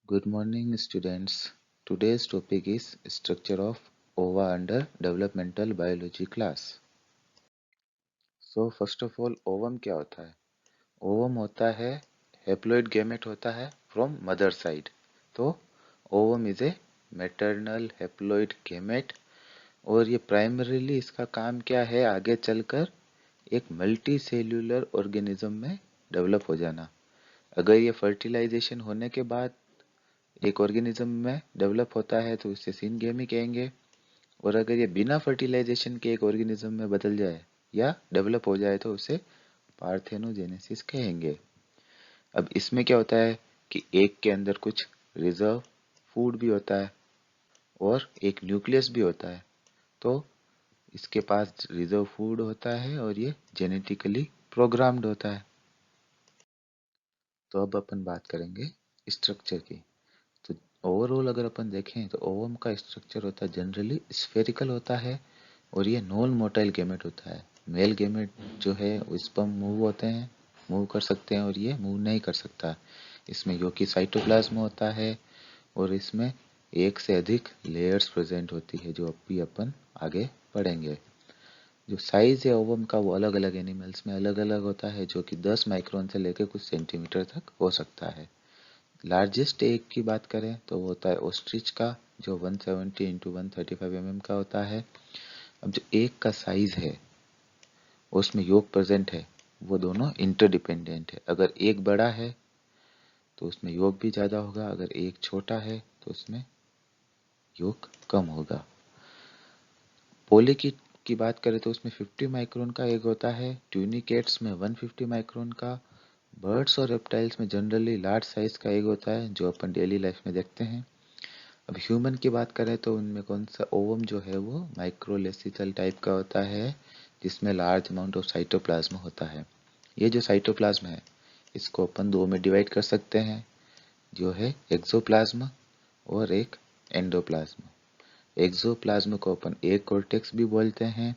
Good morning, students. Today's topic is structure of ova under developmental biology class. So first of all, ovum क्या होता है? Ovum होता है haploid gamete होता है from mother side. तो ovum is a maternal haploid gamete और ये प्राइमरीली इसका काम क्या है आगे चलकर एक मल्टी सेल्यूलर ऑर्गेनिज्म में डेवलप हो जाना। अगर ये फर्टिलाइजेशन होने के बाद एक ऑर्गेनिज्म में डेवलप होता है तो उसे सिनगेमी कहेंगे और अगर ये बिना फर्टिलाइजेशन के एक ऑर्गेनिज्म में बदल जाए या डेवलप हो जाए तो उसे पार्थेनोजेनेसिस कहेंगे। अब इसमें क्या होता है कि एक के अंदर कुछ रिजर्व फूड भी होता है और एक न्यूक्लियस भी होता है। तो इसके पास रिजर्व फूड होता है और ये जेनेटिकली प्रोग्राम्ड होता है। तो अब अपन बात करेंगे स्ट्रक्चर की। तो ओवरऑल अगर अपन देखें तो ओवम का स्ट्रक्चर होता है जनरली स्फेरिकल होता है और ये नॉन मोटाइल गैमेट होता है। मेल गैमेट जो है वो स्पर्म मूव होते हैं, मूव कर सकते हैं और ये मूव नहीं कर सकता। इसमें योकी साइटोप्लाज्म होता है और इसमें एक से अधिक लेयर्स प्रेजेंट होती है जो अभी अपन आगे पढ़ेंगे। जो साइज है ओवम का वो अलग अलग एनिमल्स में अलग अलग होता है जो कि 10 माइक्रोन से लेकर कुछ सेंटीमीटर तक हो सकता है। लार्जेस्ट एग की बात करें तो वो होता है ऑस्ट्रिच का जो 170 इंटू 135 mm का होता है। अब जो एग का साइज है उसमें योग प्रेजेंट है वो दोनों इंटरडिपेंडेंट है। अगर एक बड़ा है तो उसमें योग भी ज़्यादा होगा, अगर एक छोटा है तो उसमें योग कम होगा। पोली की बात करें तो उसमें 50 माइक्रोन का एग होता है, ट्यूनिकेट्स में 150 माइक्रोन का। बर्ड्स और रेप्टाइल्स में जनरली लार्ज साइज का एग होता है जो अपन डेली लाइफ में देखते हैं। अब ह्यूमन की बात करें तो उनमें कौन सा ओवम जो है वो माइक्रोलेसिथल टाइप का होता है जिसमें लार्ज अमाउंट ऑफ साइटोप्लाज्म होता है। ये जो साइटोप्लाज्म है इसको अपन दो में डिवाइड कर सकते हैं जो है एक्सोप्लाज्म और एक एंडोप्लाज्म। एक्सोप्लाज्म को अपन एग कॉर्टेक्स भी बोलते हैं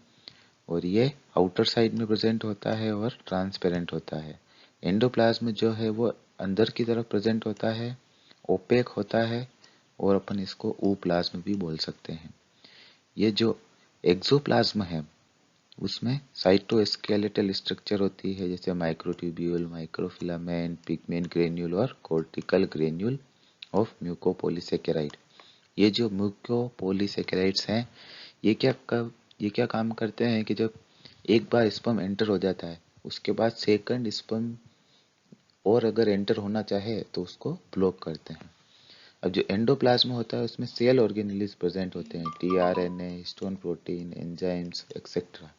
और ये आउटर साइड में प्रेजेंट होता है और ट्रांसपेरेंट होता है। एंडोप्लाज्म जो है वो अंदर की तरफ प्रेजेंट होता है, ओपेक होता है और अपन इसको ऊप्लाज्म भी बोल सकते हैं। ये जो एक्सोप्लाज्म है उसमें साइटोस्केलेटल स्ट्रक्चर होती है जैसे माइक्रोट्यूब्यूल, माइक्रोफिलामेंट, पिगमेंट ग्रेन्यूल और कॉर्टिकल ग्रेन्यूल ऑफ म्यूकोपॉलीसेकेराइड। ये जो म्यूकोपॉलीसेकेराइड्स हैं ये क्या काम करते हैं कि जब एक बार स्पर्म एंटर हो जाता है उसके बाद सेकंड स्पर्म और अगर एंटर होना चाहे तो उसको ब्लॉक करते हैं। अब जो एंडोप्लाज्म होता है उसमें सेल ऑर्गेनेल्स प्रेजेंट होते हैं, tRNA, histone protein, enzymes etcetera.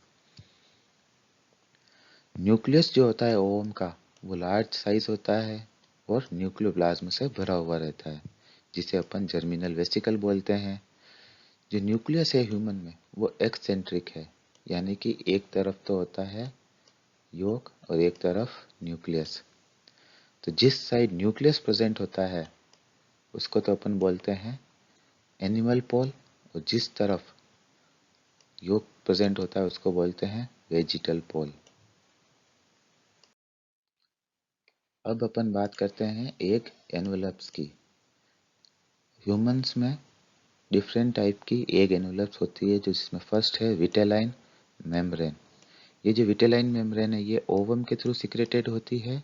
Nucleus जो होता है ओवम का वो लार्ज साइज होता है और न्यूक्लियोप्लाज्म से भरा हुआ रहता है जिसे अपन जर्मिनल वेसिकल बोलते हैं। जो न्यूक्लियस है ह्यूमन में वो एक्सेंट्रिक है यानी कि एक तरफ तो होता है योक और एक तरफ न्यूक्लियस। तो जिस साइड न्यूक्लियस प्रेजेंट होता है उसको तो अपन बोलते हैं एनिमल पोल और जिस तरफ योग प्रेजेंट होता है उसको बोलते हैं वेजिटल पोल। अब अपन बात करते हैं एग एनवेलप्स की। ह्यूमंस में डिफरेंट टाइप की एग एनवेलप्स होती है जो जिसमें फर्स्ट है विटेलाइन मेम्ब्रेन। ये जो विटेलाइन मेम्ब्रेन है ये ओवम के थ्रू सिक्रेटेड होती है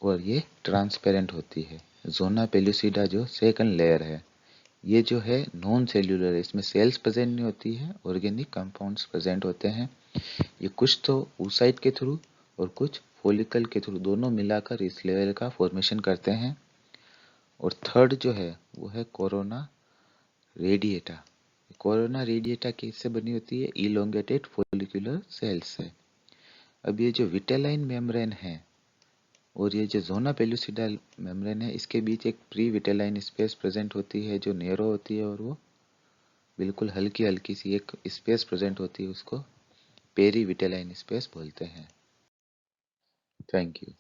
और ये ट्रांसपेरेंट होती है। जोना पेलुसिडा जो सेकंड लेयर है ये जो है नॉन सेल्यूलर है, इसमें सेल्स प्रेजेंट नहीं होती है, ऑर्गेनिक कंपाउंड्स प्रेजेंट होते हैं। ये कुछ तो oocyte के थ्रू और कुछ फॉलिकल के थ्रू दोनों मिलाकर इस लेयर का फॉर्मेशन करते हैं। और थर्ड जो है वो है कोरोना रेडिएटा। कोरोना रेडिएटा किससे बनी होती है? इलोंगेटेड फॉलिकुलर सेल्स से। अब ये जो विटेलाइन मेम्ब्रेन है और ये जो जोना पेलुसिडा मेम्ब्रेन है इसके बीच एक प्री विटेलाइन स्पेस प्रेजेंट होती है जो नेरो होती है और वो बिल्कुल हल्की हल्की सी एक स्पेस प्रेजेंट होती है उसको पेरी विटेलाइन स्पेस बोलते हैं। Thank you.